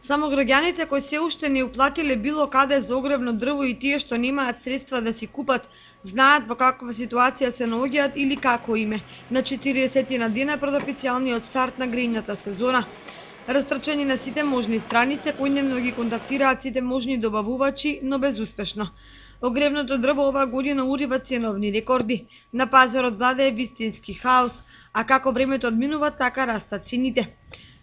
Само граѓаните кои се уште не уплатиле било каде за огревно дрво и тие што немаат средства да си купат, знаат во каква ситуација се наоѓаат или како име на 40 на дена пред официјалниот старт на грејната сезона. Растрчани на сите можни страни, секојдневно ги контактираат сите можни добавувачи, но безуспешно. Огревното дрво оваа година урива ценовни рекорди. На пазарот владее вистински хаос, а како времето одминува, така растат цените.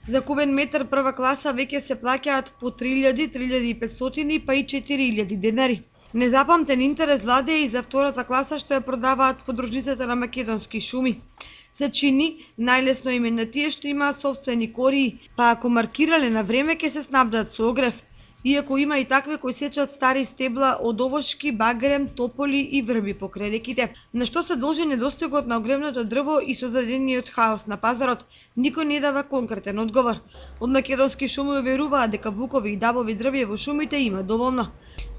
За кубен метар прва класа веќе се плаќаат по 3000, 3500 па и 4000 денари. Незапамтен интерес владее и за втората класа што ја продаваат подружницата на Македонски шуми. Се чини најлесно им е на тие што имаат сопствени кории, па ако маркирале на време ќе се снабдат со огрев. Иако има и такви кои сечат стари стебла од овошки, багрем, тополи и врби покрај реките. На што се должи недостигот на огревното дрво и создадениот хаос на пазарот, никој не дава конкретен одговор. Од Македонски шуми уверуваат дека букови и дабови дрвја во шумите има доволно.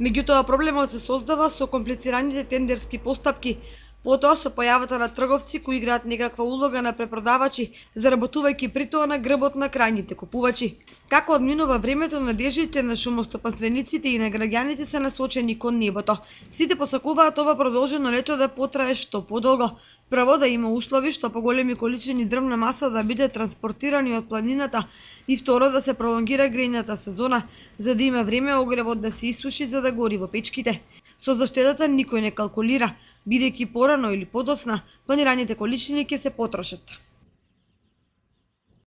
Меѓутоа проблемот се создава со комплицираните тендерски постапки, потоа со појавата на трговци кои играат некаква улога на препродавачи, заработувајќи при тоа на грбот на крајните купувачи. Како одминува времето, надеждите на шумостопанствениците и на граѓаните се насочени кон небото. Сите посакуваат ова продолжено лето да потрае што подолго. Прво да има услови што поголеми количини дрвна маса да биде транспортирани од планината и второ да се пролонгира грејната сезона, за да има време огревот да се исуши за да гори во печките. Со заштедата никој не калкулира, бидејќи порано или подоцна планираните количини ќе се потрошат.